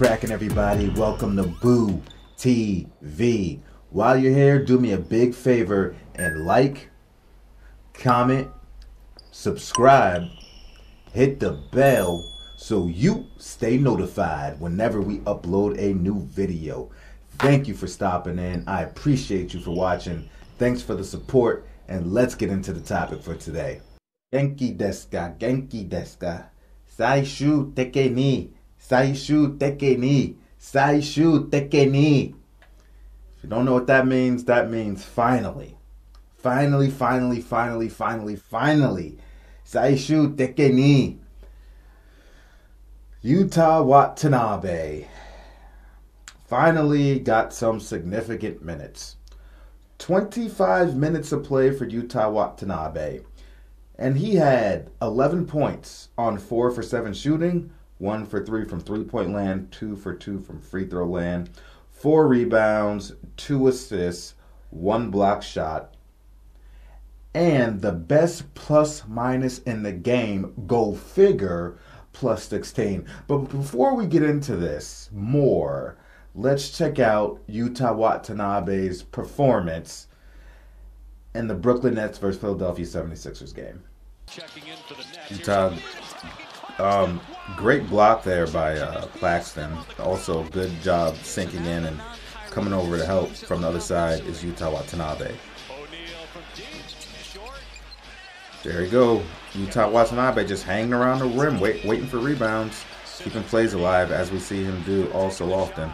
cracking, everybody? Welcome to Boo TV. While you're here, do me a big favor and like, comment, subscribe, hit the bell so you stay notified whenever we upload a new video. Thank you for stopping in. I appreciate you for watching. Thanks for the support, and let's get into the topic for today. Genki desu ka? Genki desu ka? Saishu teke ni. Saishu teke ni. Saishu teke ni. If you don't know what that means finally. Finally. Saishu teke ni. Yuta Watanabe finally got some significant minutes. 25 minutes of play for Yuta Watanabe. And he had 11 points on 4 for 7 shooting, 1 for 3 from three-point land, 2 for 2 from free throw land, 4 rebounds, 2 assists, 1 block shot, and the best plus minus in the game, go figure, plus 16. But before we get into this more, let's check out Yuta Watanabe's performance in the Brooklyn Nets versus Philadelphia 76ers game. Yuta, great block there by Claxton. Also, good job sinking in and coming over to help from the other side is Yuta Watanabe. There you go. Yuta Watanabe just hanging around the rim, waiting for rebounds, keeping plays alive as we see him do all so often.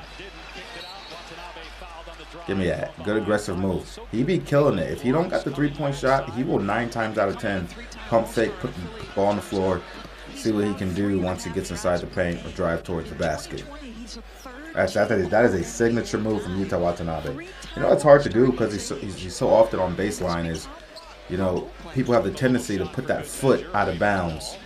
Give me that. Good aggressive move. He be killing it. If he don't got the three-point shot, he will 9 times out of 10 pump fake, put the ball on the floor, see what he can do once he gets inside the paint or drive towards the basket. That is a signature move from Yuta Watanabe. You know, it's hard to do because he's so often on baseline is, you know, people have the tendency to put that foot out of bounds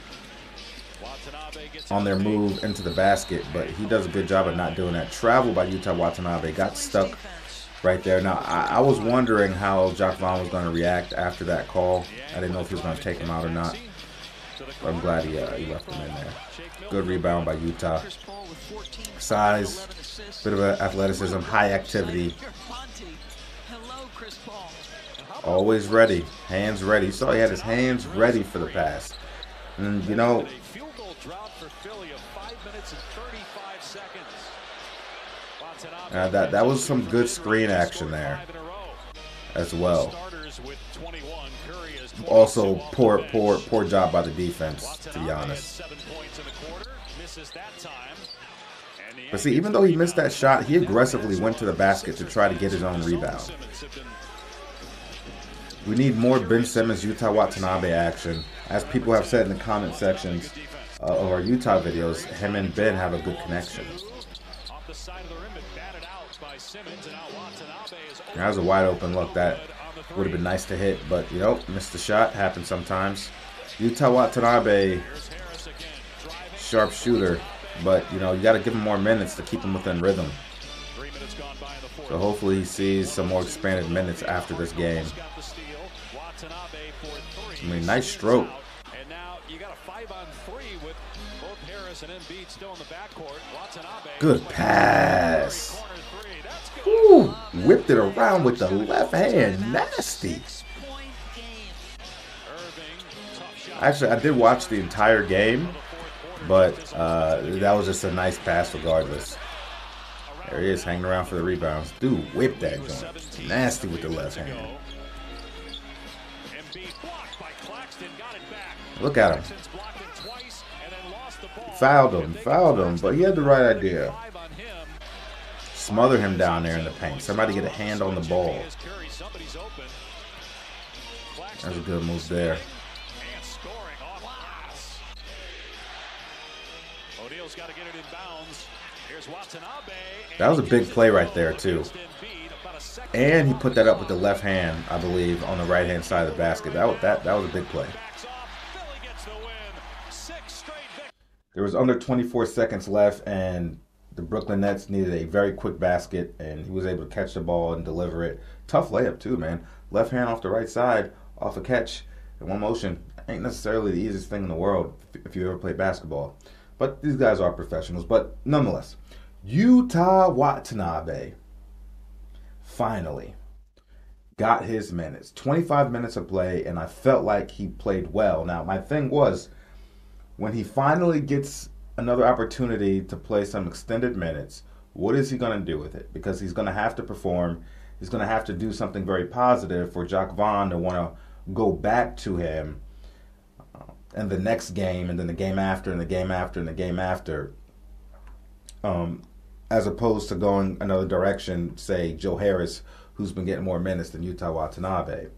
on their move into the basket, but he does a good job of not doing that. Travel by Yuta Watanabe, got stuck right there. Now, I was wondering how Jacques Vaughn was going to react after that call. I didn't know if he was going to take him out or not. But I'm glad he left him in there. Good rebound by Yuta. Size, bit of athleticism, high activity. Always ready, hands ready. You saw he had his hands ready for the pass. And, you know, that was some good screen action there as well. Also, poor job by the defense, to be honest. But see, even though he missed that shot, he aggressively went to the basket to try to get his own rebound. We need more Ben Simmons, Yuta Watanabe action. As people have said in the comment sections of our Utah videos, him and Ben have a good connection. That was a wide open look. That would have been nice to hit, but, you know, missed the shot. Happens sometimes. Yuta Watanabe, sharp shooter, but, you know, you got to give him more minutes to keep him within rhythm. So hopefully he sees some more expanded minutes after this game. I mean, nice stroke. Good pass. Ooh, whipped it around with the left hand. Nasty. Actually, I did watch the entire game, but that was just a nice pass regardless. There he is, hanging around for the rebounds. Dude, whip that joint. Nasty with the left hand. Look at him. Fouled him, but he had the right idea. Smother him down there in the paint. Somebody get a hand on the ball. That's a good move there. That was a big play right there, too. And he put that up with the left hand, I believe, on the right-hand side of the basket. That was a big play. There was under 24 seconds left, and the Brooklyn Nets needed a very quick basket, and he was able to catch the ball and deliver it. Tough layup, too, man. Left hand off the right side, off a catch in one motion. Ain't necessarily the easiest thing in the world if you ever play basketball. But these guys are professionals. But nonetheless, Yuta Watanabe finally got his minutes. 25 minutes of play, and I felt like he played well. Now, my thing was, when he finally gets another opportunity to play some extended minutes, what is he going to do with it? Because he's going to have to perform. He's going to have to do something very positive for Jacques Vaughn to want to go back to him in the next game, and then the game after, and the game after, and the game after. As opposed to going another direction, say Joe Harris, who's been getting more minutes than Yuta Watanabe.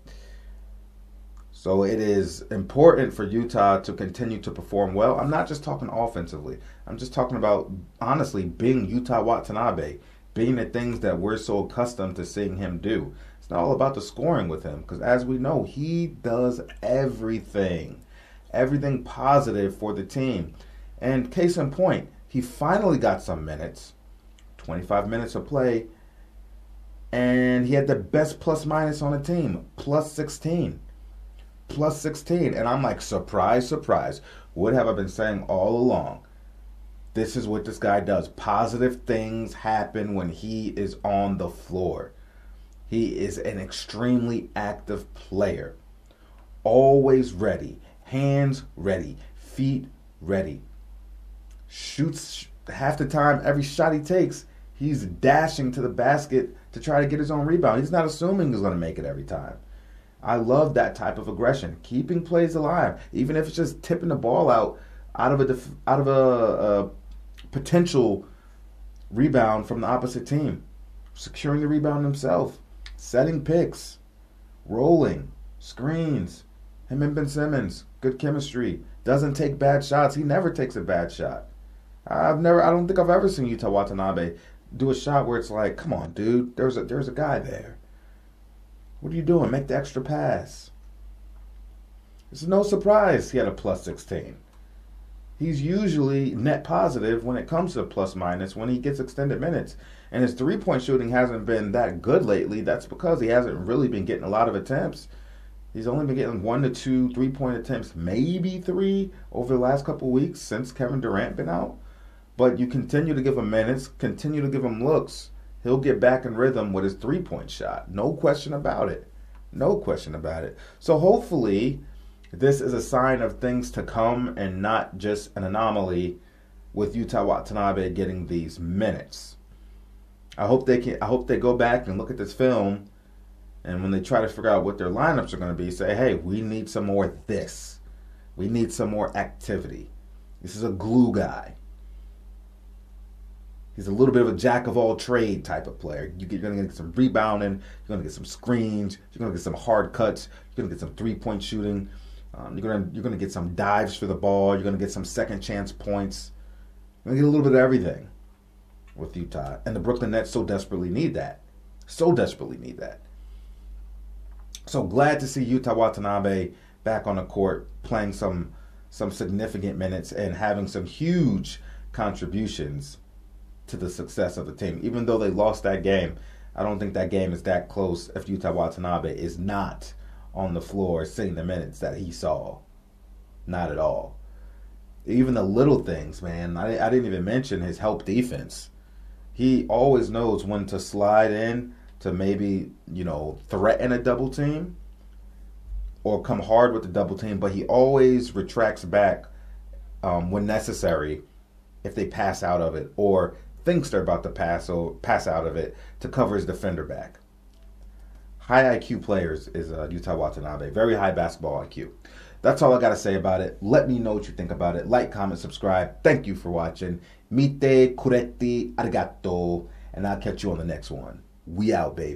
So it is important for Yuta to continue to perform well. I'm not just talking offensively. I'm just talking about, honestly, being Yuta Watanabe, being the things that we're so accustomed to seeing him do. It's not all about the scoring with him, because as we know, he does everything positive for the team. And case in point, he finally got some minutes, 25 minutes of play, and he had the best plus minus on the team, plus 16. Plus 16. And I'm like, surprise, surprise. What have I been saying all along? This is what this guy does. Positive things happen when he is on the floor. He is an extremely active player. Always ready. Hands ready. Feet ready. Shoots half the time. Every shot he takes, he's dashing to the basket to try to get his own rebound. He's not assuming he's going to make it every time. I love that type of aggression, keeping plays alive, even if it's just tipping the ball out of a potential rebound from the opposite team, securing the rebound himself, setting picks, rolling, screens. Him and Ben Simmons, good chemistry. Doesn't take bad shots. He never takes a bad shot. I don't think I've ever seen Yuta Watanabe do a shot where it's like, come on, dude, there's a guy there. What are you doing? Make the extra pass. It's no surprise he had a plus 16. He's usually net positive when it comes to plus minus when he gets extended minutes. And his three-point shooting hasn't been that good lately. That's because he hasn't really been getting a lot of attempts. He's only been getting 1 to 2 three-point attempts, maybe 3 over the last couple weeks since Kevin Durant been out. But you continue to give him minutes, continue to give him looks. He'll get back in rhythm with his three-point shot. No question about it. No question about it. So hopefully this is a sign of things to come and not just an anomaly with Yuta Watanabe getting these minutes. I hope they go back and look at this film, and when they try to figure out what their lineups are going to be, say, hey, we need some more of this. We need some more activity. This is a glue guy. He's a little bit of a jack-of-all-trade type of player. You're going to get some rebounding. You're going to get some screens. You're going to get some hard cuts. You're going to get some three-point shooting. You're going to get some dives for the ball. You're going to get some second-chance points. You're going to get a little bit of everything with Utah. And the Brooklyn Nets so desperately need that. So desperately need that. So glad to see Yuta Watanabe back on the court, playing some significant minutes and having some huge contributions to the success of the team. Even though they lost that game, I don't think that game is that close if Yuta Watanabe is not on the floor seeing the minutes that he saw. Not at all. Even the little things, man. I didn't even mention his help defense. He always knows when to slide in to maybe, threaten a double team or come hard with the double team, but he always retracts back when necessary if they pass out of it or thinks they're about to pass out of it to cover his defender back. High IQ players is Yuta Watanabe. Very high basketball IQ. That's all I got to say about it. Let me know what you think about it. Like, comment, subscribe. Thank you for watching. Mite, kuretti, arigato. And I'll catch you on the next one. We out, baby.